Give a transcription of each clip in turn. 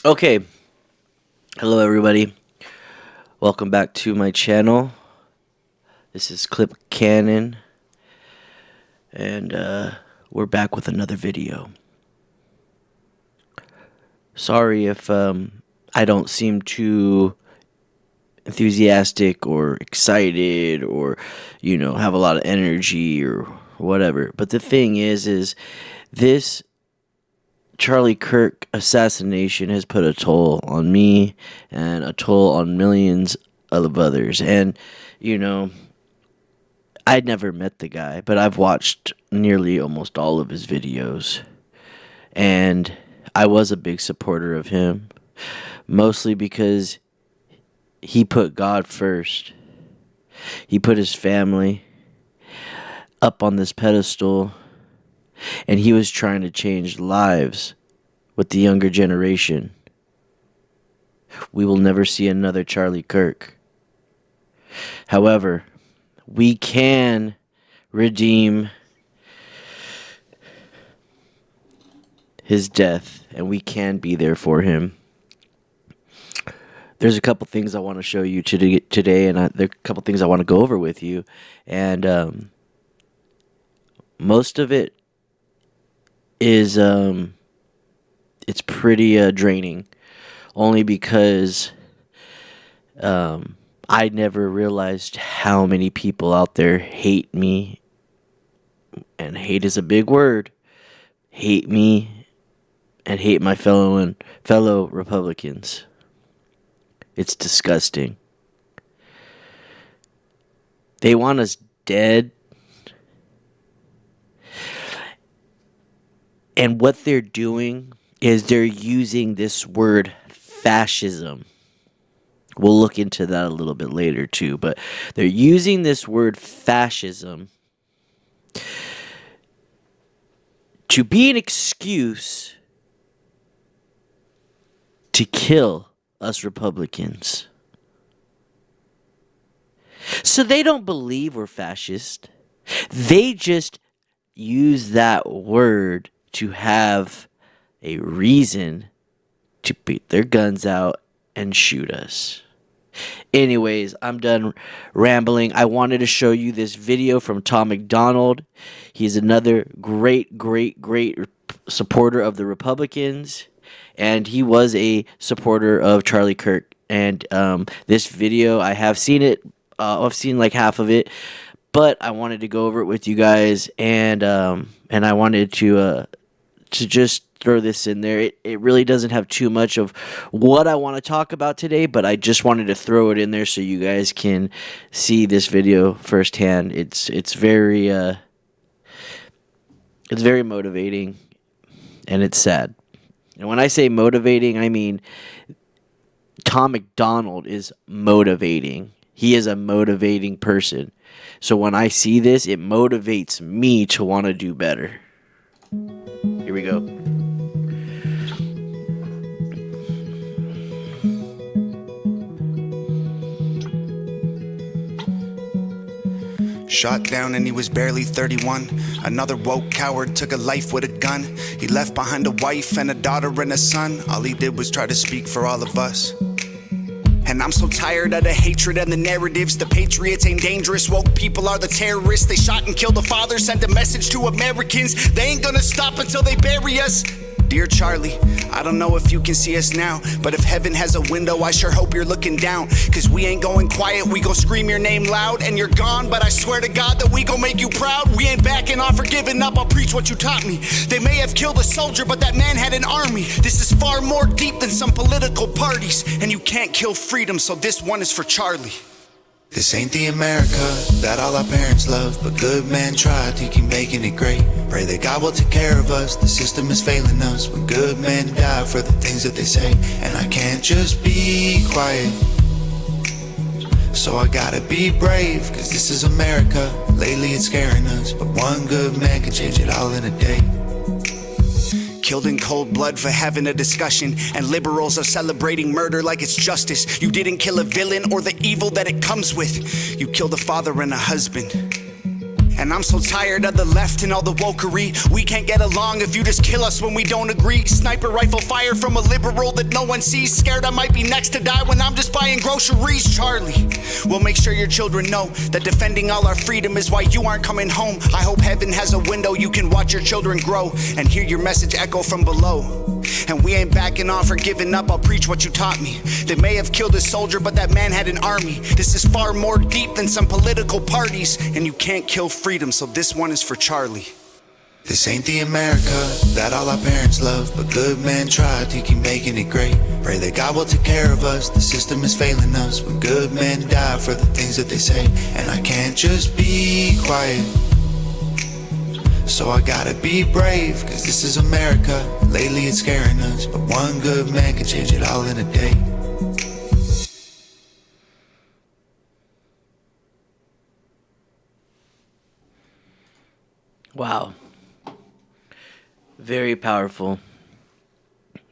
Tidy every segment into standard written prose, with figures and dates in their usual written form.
Okay, hello everybody. Welcome back to my channel. This is Clip Cannon, and we're back with another video. Sorry if I don't seem too enthusiastic or excited or have a lot of energy or whatever. But the thing is this Charlie Kirk assassination has put a toll on me and a toll on millions of others. And, I'd never met the guy, but I've watched nearly almost all of his videos. And I was a big supporter of him, mostly because he put God first. He put his family up on this pedestal, and he was trying to change lives with the younger generation. We will never see another Charlie Kirk. However, we can redeem his death, and we can be there for him. There's a couple things I want to show you today, and there are a couple things I want to go over with you. And most of it is it's pretty draining, only because I never realized how many people out there hate me, and hate is a big word. Hate me and hate my fellow Republicans. It's disgusting. They want us dead. And what they're doing is they're using this word fascism. We'll look into that a little bit later too, but they're using this word fascism to be an excuse to kill us Republicans. So they don't believe we're fascist. They just use that word to have a reason to beat their guns out and shoot us. Anyways, I'm done rambling. I wanted to show you this video from Tom McDonald. He's another great supporter of the Republicans, and he was a supporter of Charlie Kirk. And this video, I have seen it. I've seen like half of it, but I wanted to go over it with you guys, and I wanted to just throw this in there. It really doesn't have too much of what I want to talk about today, but I just wanted to throw it in there so you guys can see this video firsthand. It's very motivating, and it's sad. And when I say motivating, I mean Tom McDonald is motivating. He is a motivating person. So when I see this, it motivates me to want to do better. Here we go. Shot down and he was barely 31. Another woke coward took a life with a gun. He left behind a wife and a daughter and a son. All he did was try to speak for all of us. And I'm so tired of the hatred and the narratives. The patriots ain't dangerous, woke people are the terrorists. They shot and killed a father, sent a message to Americans. They ain't gonna stop until they bury us. Dear Charlie, I don't know if you can see us now, but if heaven has a window, I sure hope you're looking down. Cause we ain't going quiet, we gon' scream your name loud. And you're gone, but I swear to God that we gon' make you proud. We ain't backing off or giving up, I'll preach what you taught me. They may have killed a soldier, but that man had an army. This is far more deep than some political parties. And you can't kill freedom, so this one is for Charlie. This ain't the America that all our parents love, but good men tried to keep making it great. Pray that God will take care of us, the system is failing us when good men die for the things that they say. And I can't just be quiet, so I gotta be brave, cause this is America. Lately it's scaring us, but one good man can change it all in a day. Killed in cold blood for having a discussion, and liberals are celebrating murder like it's justice. You didn't kill a villain or the evil that it comes with. You killed a father and a husband. And I'm so tired of the left and all the wokery. We can't get along if you just kill us when we don't agree. Sniper rifle fire from a liberal that no one sees. Scared I might be next to die when I'm just buying groceries. Charlie, we'll make sure your children know that defending all our freedom is why you aren't coming home. I hope heaven has a window you can watch your children grow and hear your message echo from below. And we ain't backing off or giving up, I'll preach what you taught me. They may have killed a soldier, but that man had an army. This is far more deep than some political parties. And you can't kill freedom, so this one is for Charlie. This ain't the America that all our parents love, but good men try to keep making it great. Pray that God will take care of us, the system is failing us when good men die for the things that they say. And I can't just be quiet, so I gotta be brave, cause this is America. Lately it's scaring us, but one good man can change it all in a day. Wow. Very powerful.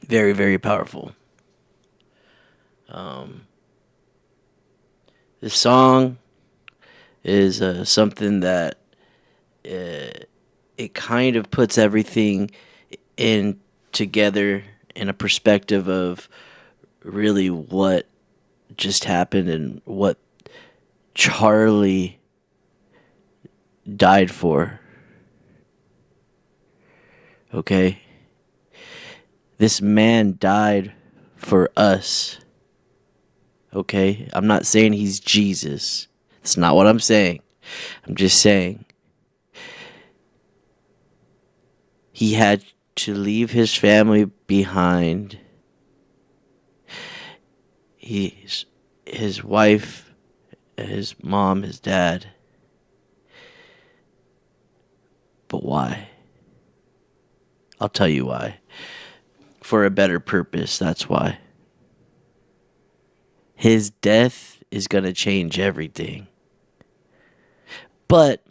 Very, very powerful. This song is something that it kind of puts everything in together in a perspective of really what just happened and what Charlie died for. Okay? This man died for us. Okay? I'm not saying he's Jesus. That's not what I'm saying. I'm just saying he had to leave his family behind. His wife, his mom, his dad. But why? I'll tell you why. For a better purpose, that's why. His death is going to change everything. But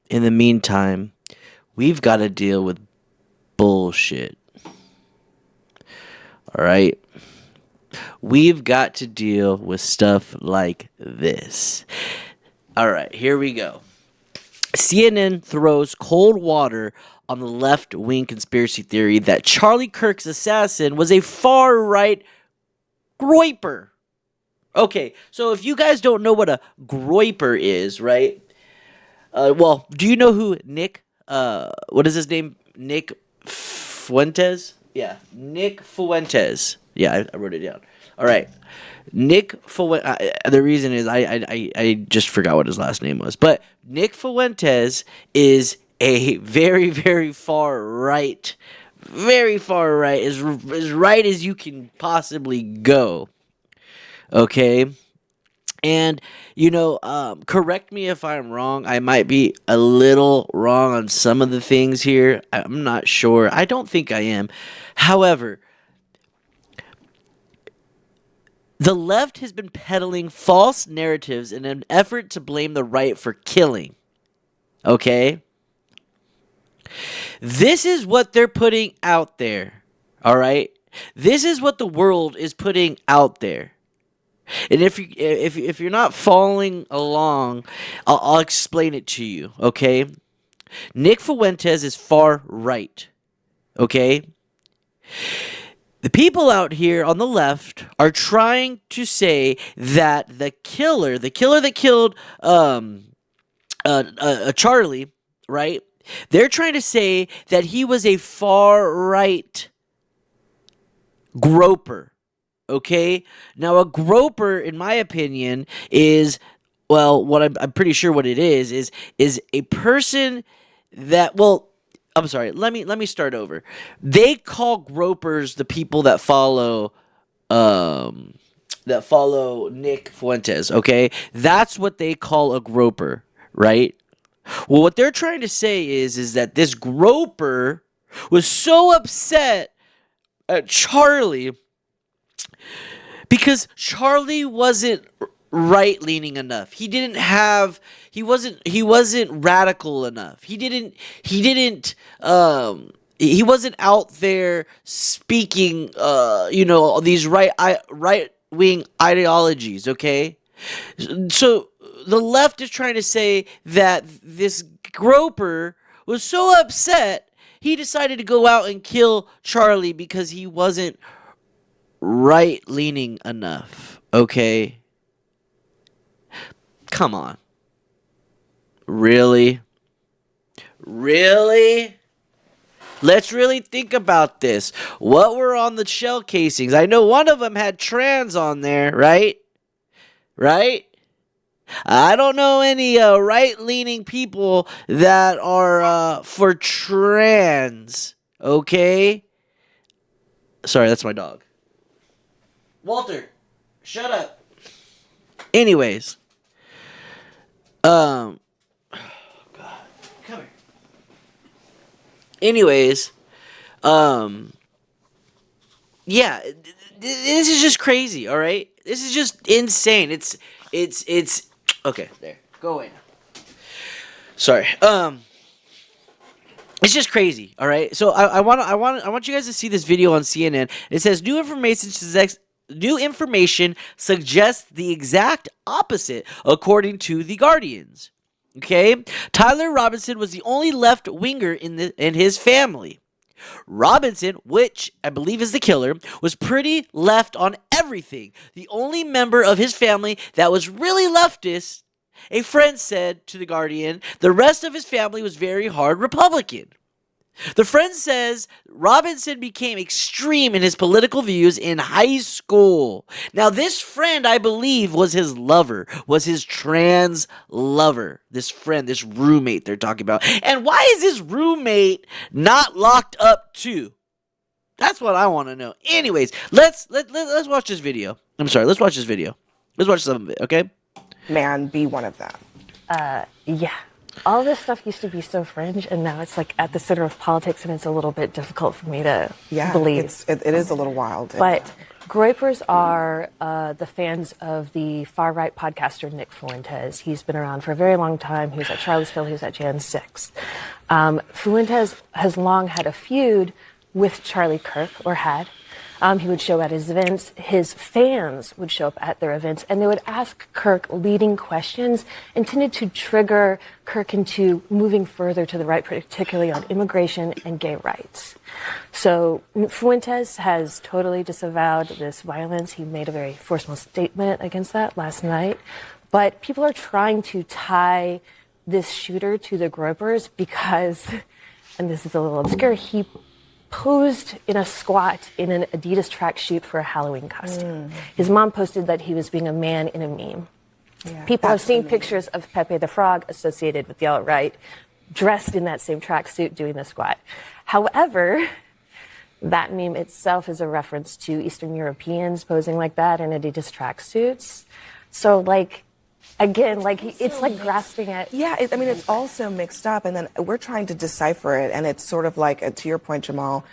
in the meantime, we've got to deal with bullshit. All right? We've got to deal with stuff like this. All right, here we go. CNN throws cold water on the left-wing conspiracy theory that Charlie Kirk's assassin was a far-right groiper. Okay, so if you guys don't know what a groiper is, right? Well, do you know who Nick, what is his name? Nick Fuentes? Yeah, Nick Fuentes. Yeah, I wrote it down. All right. Nick Fuentes, the reason is I just forgot what his last name was. But Nick Fuentes is a very, very far right, as right as you can possibly go. Okay? And, correct me if I'm wrong. I might be a little wrong on some of the things here. I'm not sure. I don't think I am. However, the left has been peddling false narratives in an effort to blame the right for killing. Okay? This is what they're putting out there. All right? This is what the world is putting out there. And if you're not following along, I'll explain it to you, okay? Nick Fuentes is far right, okay? The people out here on the left are trying to say that the killer that killed Charlie, right? They're trying to say that he was a far right groper. Okay? Now, a groper, in my opinion, is, well, what I'm pretty sure what it is a person that, well, I'm sorry, let me start over. They call gropers the people that follow Nick Fuentes, okay? That's what they call a groper, right? Well, what they're trying to say is that this groper was so upset at Charlie because Charlie wasn't right-leaning enough. He wasn't radical enough. He wasn't out there speaking these right-wing ideologies, okay? So the left is trying to say that this Groper was so upset he decided to go out and kill Charlie because he wasn't right-leaning enough. Okay? Come on. Really? Really? Let's really think about this. What were on the shell casings? I know one of them had trans on there, right? Right? I don't know any right-leaning people that are for trans. Okay? Sorry, that's my dog. Walter, shut up. Anyways. Oh God. Come here. Anyways. Yeah. This is just crazy, alright? This is just insane. It's okay, there. Go away now. Sorry. It's just crazy, all right? So I want you guys to see this video on CNN. It says new information suggests the exact opposite according to the Guardians. Okay? Tyler Robinson was the only left-winger in his family. Robinson, which I believe is the killer, was pretty left on everything. The only member of his family that was really leftist, a friend said to The Guardian, the rest of his family was very hard Republican. The friend says Robinson became extreme in his political views in high school. Now, this friend, I believe, was his lover, was his trans lover. This friend, this roommate they're talking about. And why is this roommate not locked up too? That's what I want to know. Anyways, let's watch this video. I'm sorry, let's watch this video. Let's watch some of it, okay? Man, be one of them. Yeah. All this stuff used to be so fringe, and now it's like at the center of politics, and it's a little bit difficult for me to believe. It is a little wild. But Groypers are the fans of the far-right podcaster Nick Fuentes. He's been around for a very long time. He was at Charlottesville. He was at Jan 6. Fuentes has long had a feud with Charlie Kirk, or had. He would show at his events. His fans would show up at their events, and they would ask Kirk leading questions intended to trigger Kirk into moving further to the right, particularly on immigration and gay rights. So Fuentes has totally disavowed this violence. He made a very forceful statement against that last night. But people are trying to tie this shooter to the Groypers because, and this is a little obscure, he posed in a squat in an Adidas tracksuit for a Halloween costume. His mom posted that he was being a man in a meme. Yeah, people have seen pictures of Pepe the Frog associated with the alt-right, dressed in that same tracksuit doing the squat. However, that meme itself is a reference to Eastern Europeans posing like that in Adidas tracksuits. So, like, again, like it's like grasping at... Yeah, it's all so mixed up, and then we're trying to decipher it, and it's sort of like, to your point, Jamal,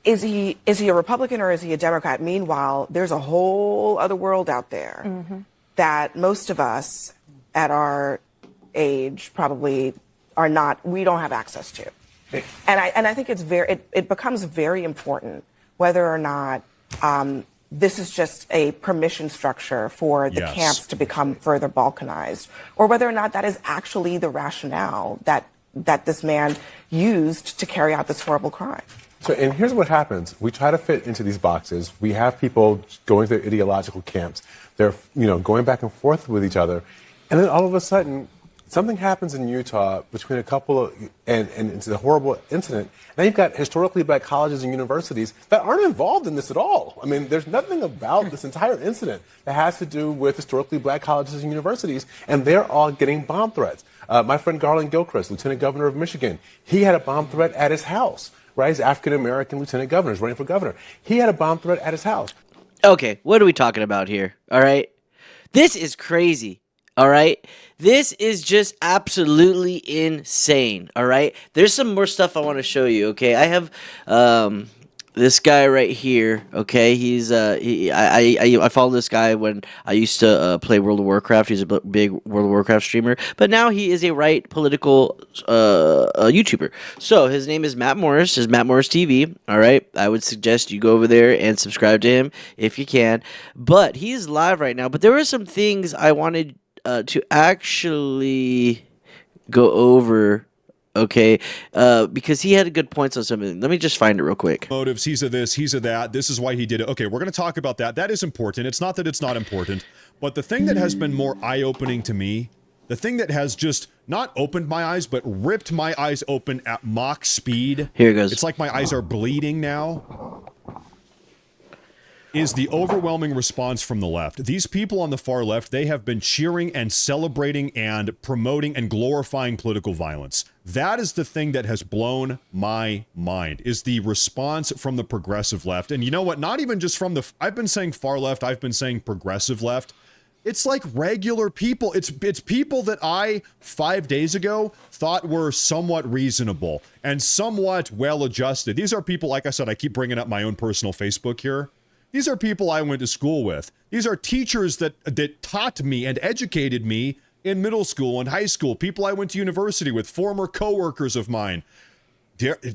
is he a Republican or is he a Democrat? Meanwhile, there's a whole other world out there that most of us at our age probably we don't have access to. And I think it becomes very important whether or not this is just a permission structure for the camps to become further balkanized, or whether or not that is actually the rationale that this man used to carry out this horrible crime. So, and here's what happens. We try to fit into these boxes. We have people going through ideological camps. They're, going back and forth with each other. And then all of a sudden, something happens in Utah between a couple of, and it's a horrible incident. Now you've got historically black colleges and universities that aren't involved in this at all. I mean, there's nothing about this entire incident that has to do with historically black colleges and universities, and they're all getting bomb threats. My friend Garland Gilchrist, Lieutenant Governor of Michigan, he had a bomb threat at his house, right? He's African-American Lieutenant Governor, he's running for governor. He had a bomb threat at his house. Okay, what are we talking about here? All right? This is crazy. All right? This is just absolutely insane. All right? There's some more stuff I want to show you, okay? I have this guy right here, okay? He's I follow this guy when I used to play World of Warcraft. He's a big World of Warcraft streamer, but now he is a right political YouTuber. So his name is Matt Morris. His Matt Morris TV. All right, I would suggest you go over there and subscribe to him if you can. But he's live right now. But there were some things I wanted to actually go over, okay, because he had good points on something. Let me just find it real quick. Motives, he's a this, he's a that. This is why he did it. Okay, we're going to talk about that. That is important. It's not that it's not important. But the thing that has been more eye-opening to me, the thing that has just not opened my eyes, but ripped my eyes open at Mach speed. Here it goes. It's like my eyes are bleeding now. Is the overwhelming response from the left. These people on the far left, they have been cheering and celebrating and promoting and glorifying political violence. That is the thing that has blown my mind, is the response from the progressive left. And you know what? Not even just from the... I've been saying far left. I've been saying progressive left. It's like regular people. It's people that I, 5 days ago, thought were somewhat reasonable and somewhat well-adjusted. These are people, like I said, I keep bringing up my own personal Facebook here. These are people I went to school with. These are teachers that taught me and educated me in middle school and high school. People I went to university with, former coworkers of mine.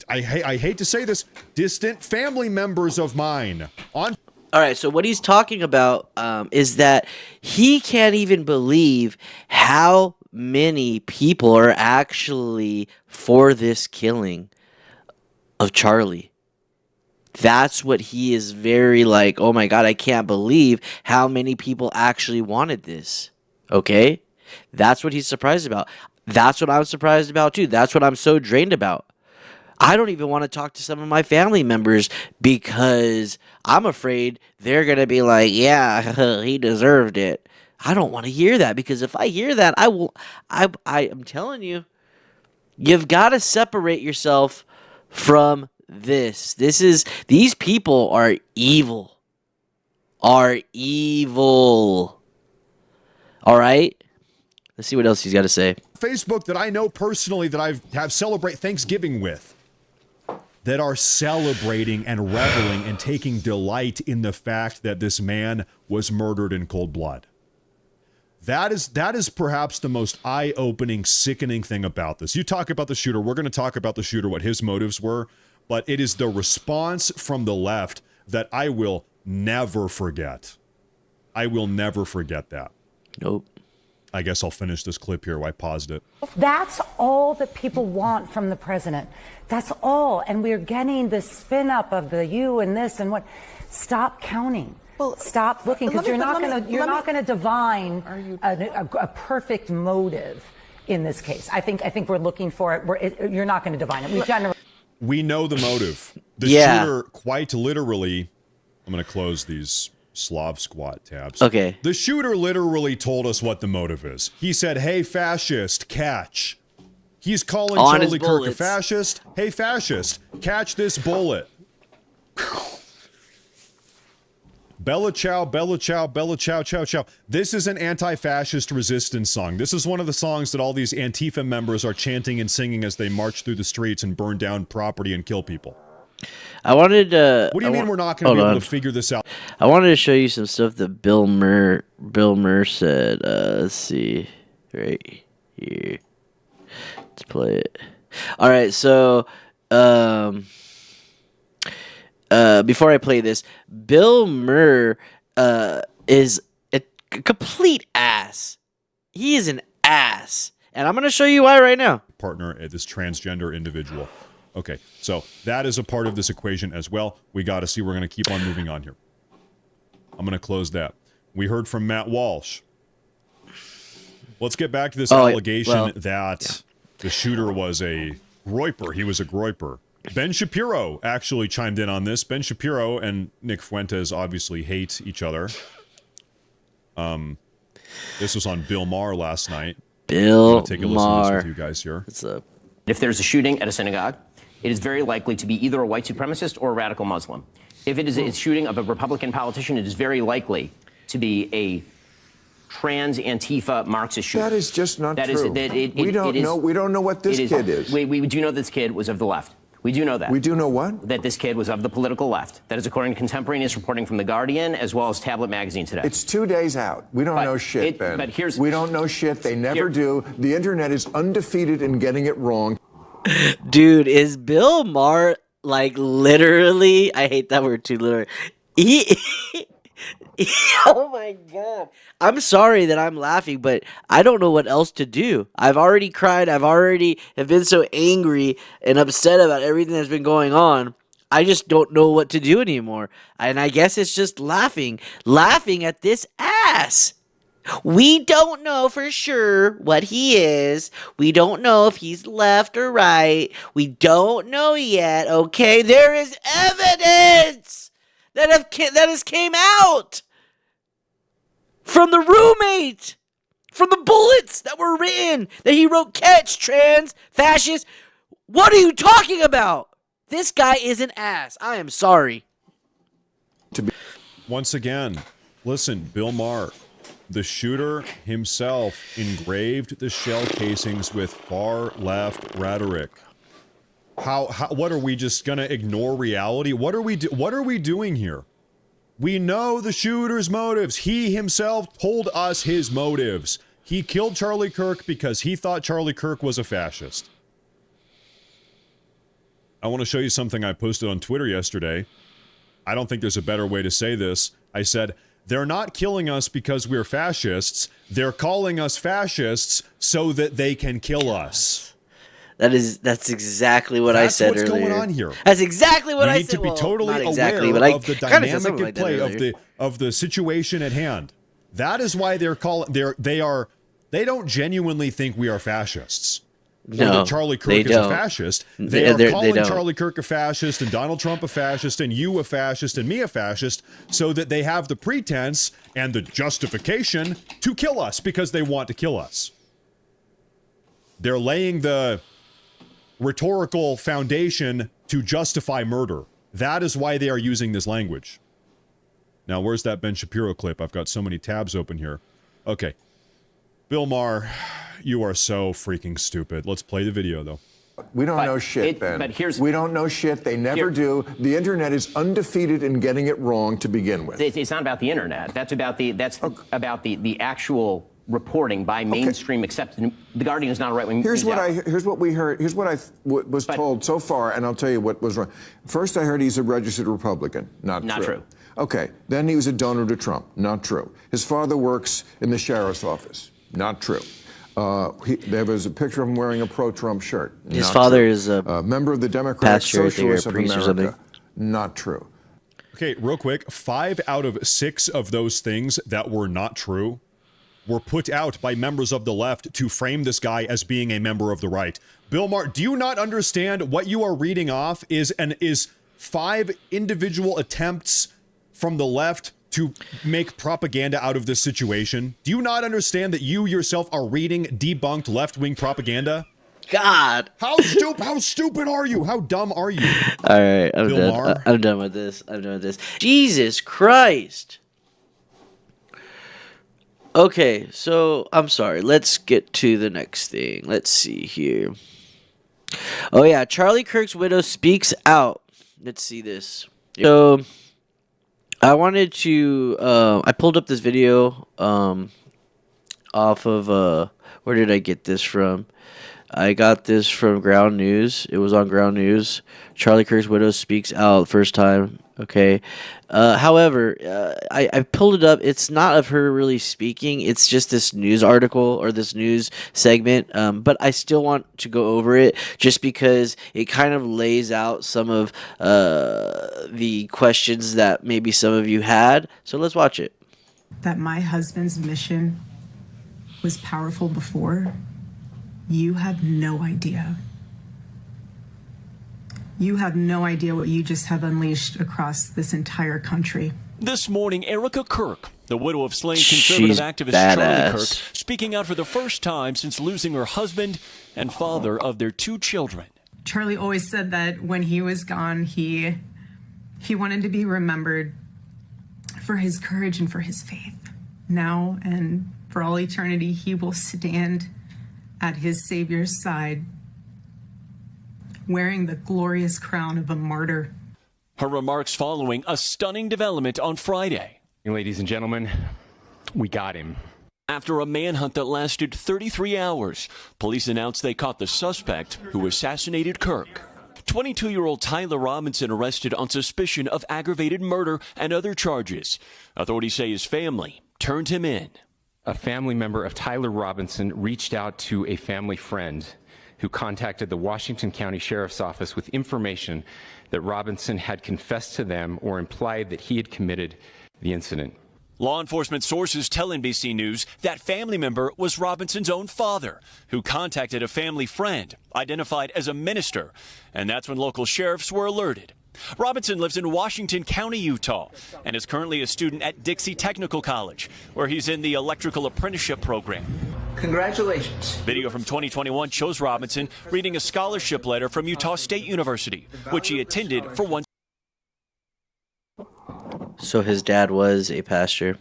I hate to say this, distant family members of mine. All right, so what he's talking about is that he can't even believe how many people are actually for this killing of Charlie. That's what he is very like, oh my God, I can't believe how many people actually wanted this. Okay? That's what he's surprised about. That's what I'm surprised about too. That's what I'm so drained about. I don't even want to talk to some of my family members because I'm afraid they're going to be like, yeah, he deserved it. I don't want to hear that, because if I hear that, I'm telling you, you've got to separate yourself from this. These people are evil. All right? Let's see what else he's got to say. Facebook that I know personally that I have celebrate Thanksgiving with, that are celebrating and reveling and taking delight in the fact that this man was murdered in cold blood. That is perhaps the most eye-opening, sickening thing about this. You talk about the shooter. We're going to talk about the shooter, what his motives were. But it is the response from the left that I will never forget. I will never forget that. Nope. I guess I'll finish this clip here. I paused it. That's all that people want from the president. That's all. And we're getting the spin up of the you and this and what. Stop counting. Well, stop looking, because you're not going to divine a perfect motive in this case. I think we're looking for it. You're not going to divine it. We know the motive. The shooter, quite literally, I'm going to close these Slav squat tabs. Okay. The shooter literally told us what the motive is. He said, hey, fascist, catch. He's calling Charlie Kirk a fascist. Hey, fascist, catch this bullet. Bella Ciao, Bella Ciao, Bella Ciao, Ciao, Ciao. This is an anti-fascist resistance song. This is one of the songs that all these Antifa members are chanting and singing as they march through the streets and burn down property and kill people. I wanted to... What do you mean we're not going to be able to figure this out? I wanted to show you some stuff that Bill Murr said. Let's see. Right here. Let's play it. All right, so... before I play this, Bill Murr is a complete ass. He is an ass. And I'm going to show you why right now. Partner, this transgender individual. Okay, so that is a part of this equation as well. We got to see. We're going to keep on moving on here. I'm going to close that. We heard from Matt Walsh. Let's get back to this allegation that the shooter was a groyper. He was a groyper. Ben Shapiro actually chimed in on this. Ben Shapiro and Nick Fuentes obviously hate each other. This was on Bill Maher last night. Bill Maher. Take a listen to this with you guys here. What's up? If there's a shooting at a synagogue, it is very likely to be either a white supremacist or a radical Muslim. If it is a shooting of a Republican politician, it is very likely to be a trans Antifa Marxist shooter. That is just not true. We don't know what this kid is. We do know this kid was of the left. We do know that. We do know what? That this kid was of the political left. That is according to contemporaneous reporting from The Guardian as well as Tablet Magazine today. It's 2 days out. We don't know shit, Ben. But we don't know shit. They never do. The internet is undefeated in getting it wrong. Dude, is Bill Maher like literally? I hate that word too. Literally, Oh my god. I'm sorry that I'm laughing, but I don't know what else to do. I've already cried. I've already have been so angry and upset about everything that's been going on. I just don't know what to do anymore. And I guess it's just laughing. Laughing at this ass. We don't know for sure what he is. We don't know if he's left or right. We don't know yet, okay? There is evidence that has came out from the roommate, from the bullets that were written, that he wrote catch, trans, fascist. What are you talking about? This guy is an ass. I am sorry. Once again, listen, Bill Maher. The shooter himself engraved the shell casings with far-left rhetoric. What are we just gonna ignore reality? What are we doing here? We know the shooter's motives. He himself told us his motives. He killed Charlie Kirk because he thought Charlie Kirk was a fascist. I want to show you something I posted on Twitter yesterday. I don't think there's a better way to say this. I said, they're not killing us because we're fascists. They're calling us fascists so that they can kill us. That's exactly what I said earlier. That's what's going on here. That's exactly what I said. You need to be totally exactly, aware of the dynamic like at play of the situation at hand. That is why they don't genuinely think we are fascists. No, or that Charlie Kirk is a fascist. They are calling Charlie Kirk a fascist and Donald Trump a fascist and you a fascist and me a fascist so that they have the pretense and the justification to kill us because they want to kill us. They're laying the rhetorical foundation to justify murder. That is why they are using this language. Now, where's that Ben Shapiro clip? I've got so many tabs open here. Okay. Bill Maher, you are so freaking stupid. Let's play the video, though. We don't know shit, Ben. But we don't know shit. They never do. The internet is undefeated in getting it wrong to begin with. It's not about the internet. That's about the actual reporting by mainstream acceptance. The Guardian is not a right-wing Here's news what outlet. Here's what we heard. Here's what I was told so far, and I'll tell you what was wrong. First, I heard he's a registered Republican. Not true. Okay. Then he was a donor to Trump. Not true. His father works in the sheriff's office. Not true. There was a picture of him wearing a pro-Trump shirt. His father is a member of the Democratic Socialists of priest America. Not true. Okay, real quick. 5 out of 6 of those things that were not true were put out by members of the left to frame this guy as being a member of the right. Bill Maher, do you not understand what you are reading off is 5 individual attempts from the left to make propaganda out of this situation? Do you not understand that you yourself are reading debunked left-wing propaganda? God. How stupid are you? How dumb are you? All right, I'm Bill done. Maher? I'm done with this. Jesus Christ. Okay, so I'm sorry. Let's get to the next thing. Let's see here. Oh yeah, Charlie Kirk's widow speaks out. Let's see this. So I wanted to I pulled up this video off of where did I get this from? I got this from Ground News. It was on Ground News. Charlie Kirk's widow speaks out first time. Okay. However, I pulled it up. It's not of her really speaking. It's just this news article or this news segment. But I still want to go over it just because it kind of lays out some of the questions that maybe some of you had. So let's watch it. That my husband's mission was powerful before. You have no idea. You have no idea what you just have unleashed across this entire country. This morning, Erica Kirk, the widow of slain conservative activist Charlie Kirk, speaking out for the first time since losing her husband and father of their 2 children. Charlie always said that when he was gone, he wanted to be remembered for his courage and for his faith. Now and for all eternity, he will stand at his Savior's side, wearing the glorious crown of a martyr. Her remarks following a stunning development on Friday. Ladies and gentlemen, we got him. After a manhunt that lasted 33 hours, police announced they caught the suspect who assassinated Kirk. 22-year-old Tyler Robinson arrested on suspicion of aggravated murder and other charges. Authorities say his family turned him in. A family member of Tyler Robinson reached out to a family friend who contacted the Washington County Sheriff's Office with information that Robinson had confessed to them or implied that he had committed the incident. Law enforcement sources tell NBC News that family member was Robinson's own father, who contacted a family friend, identified as a minister, and that's when local sheriffs were alerted. Robinson lives in Washington County, Utah, and is currently a student at Dixie Technical College, where he's in the electrical apprenticeship program. Congratulations. Video from 2021 shows Robinson reading a scholarship letter from Utah State University, which he attended for one So his dad was a pastor.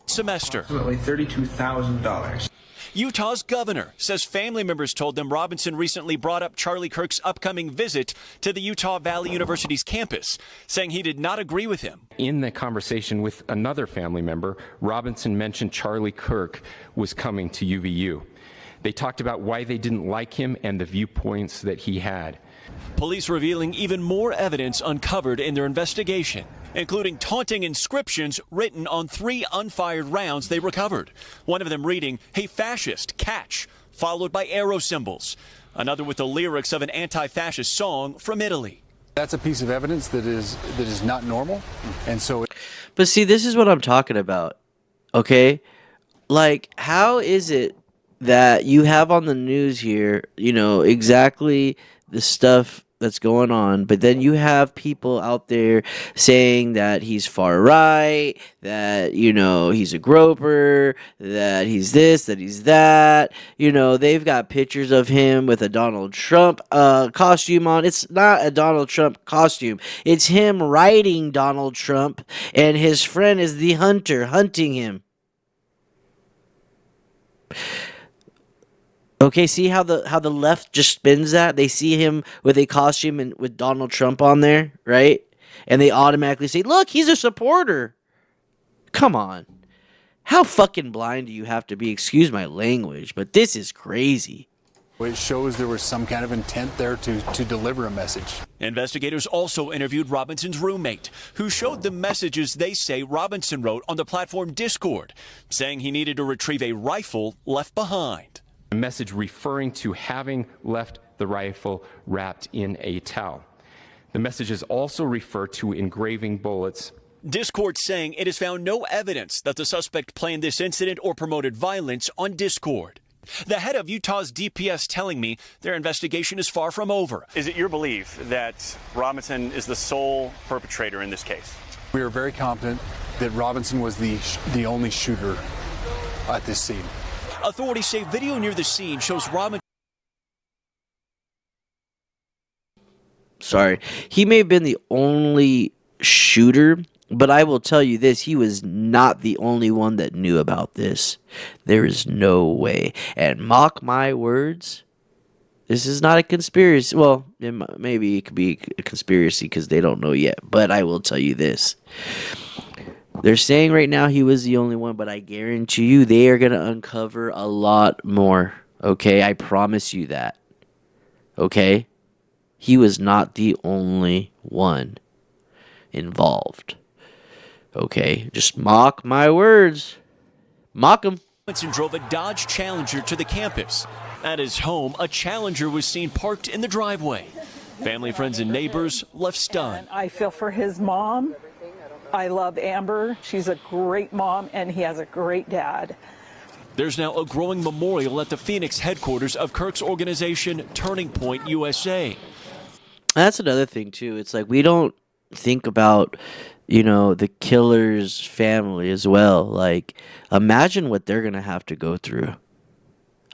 semester. Approximately $32,000. Utah's governor says family members told them Robinson recently brought up Charlie Kirk's upcoming visit to the Utah Valley University's campus, saying he did not agree with him. In the conversation with another family member, Robinson mentioned Charlie Kirk was coming to UVU. They talked about why they didn't like him and the viewpoints that he had. Police revealing even more evidence uncovered in their investigation, including taunting inscriptions written on 3 unfired rounds they recovered. One of them reading, "Hey fascist, catch," followed by arrow symbols. Another with the lyrics of an anti-fascist song from Italy. That's a piece of evidence that is not normal, and so. But see, this is what I'm talking about. Okay, like, how is it that you have on the news here, exactly the stuff that's going on, but then you have people out there saying that he's far right, that he's a groper, that he's this, that he's that. They've got pictures of him with a Donald Trump costume on. It's not a Donald Trump costume, it's him riding Donald Trump, and his friend is the hunter hunting him. Okay, see how the left just spins that? They see him with a costume and with Donald Trump on there, right? And they automatically say, "Look, he's a supporter." Come on. How fucking blind do you have to be? Excuse my language, but this is crazy. It shows there was some kind of intent there to deliver a message. Investigators also interviewed Robinson's roommate, who showed the messages they say Robinson wrote on the platform Discord, saying he needed to retrieve a rifle left behind. A message referring to having left the rifle wrapped in a towel. The messages also refer to engraving bullets. Discord saying it has found no evidence that the suspect planned this incident or promoted violence on Discord. The head of Utah's DPS telling me their investigation is far from over. Is it your belief that Robinson is the sole perpetrator in this case? We are very confident that Robinson was the only shooter at this scene. Authorities say video near the scene shows Robinson. Sorry. He may have been the only shooter, but I will tell you this, he was not the only one that knew about this. There is no way. And mark my words, this is not a conspiracy. Well, maybe it could be a conspiracy because they don't know yet. But I will tell you this. They're saying right now he was the only one, but I guarantee you they are going to uncover a lot more. Okay? I promise you that. Okay? He was not the only one involved. Okay? Just mock my words. Mock him. Robinson drove a Dodge Challenger to the campus. At his home, a Challenger was seen parked in the driveway. Family, friends, and neighbors left stunned. I feel for his mom. I love Amber. She's a great mom, and he has a great dad. There's now a growing memorial at the Phoenix headquarters of Kirk's organization, Turning Point USA. That's another thing, too. It's like we don't think about, the killer's family as well. Like, imagine what they're going to have to go through.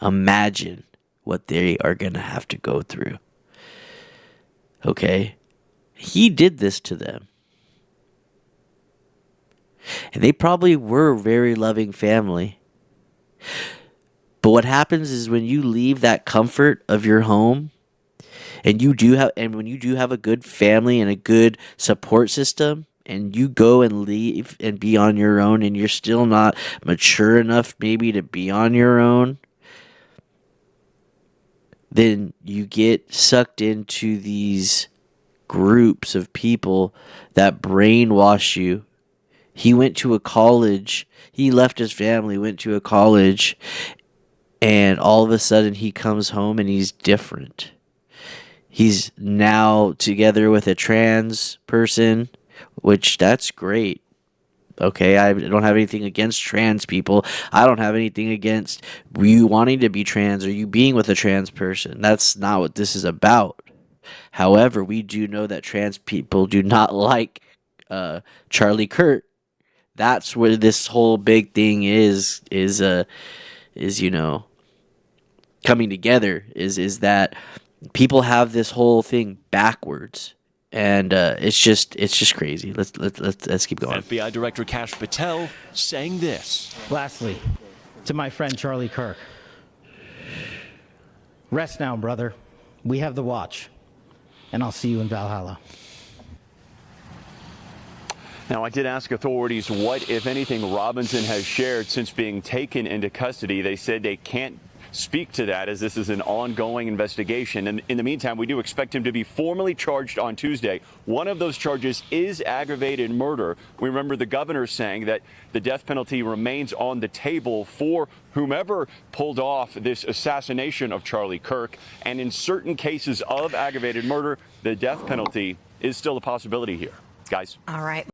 Imagine what they are going to have to go through. Okay? He did this to them. And they probably were a very loving family. But what happens is when you leave that comfort of your home, and when you do have a good family and a good support system, and you go and leave and be on your own, and you're still not mature enough maybe to be on your own, then you get sucked into these groups of people that brainwash you. He went to a college. He left his family, went to a college, and all of a sudden he comes home and he's different. He's now together with a trans person, which that's great. Okay, I don't have anything against trans people. I don't have anything against you wanting to be trans or you being with a trans person. That's not what this is about. However, we do know that trans people do not like Charlie Kirk. That's where this whole big thing is coming together. Is that people have this whole thing backwards. And it's just crazy. Let's keep going. FBI Director Kash Patel saying this. Lastly, to my friend Charlie Kirk, rest now, brother. We have the watch, and I'll see you in Valhalla. Now, I did ask authorities what, if anything, Robinson has shared since being taken into custody. They said they can't speak to that as this is an ongoing investigation. And in the meantime, we do expect him to be formally charged on Tuesday. One of those charges is aggravated murder. We remember the governor saying that the death penalty remains on the table for whomever pulled off this assassination of Charlie Kirk. And in certain cases of aggravated murder, the death penalty is still a possibility here. Guys. All right.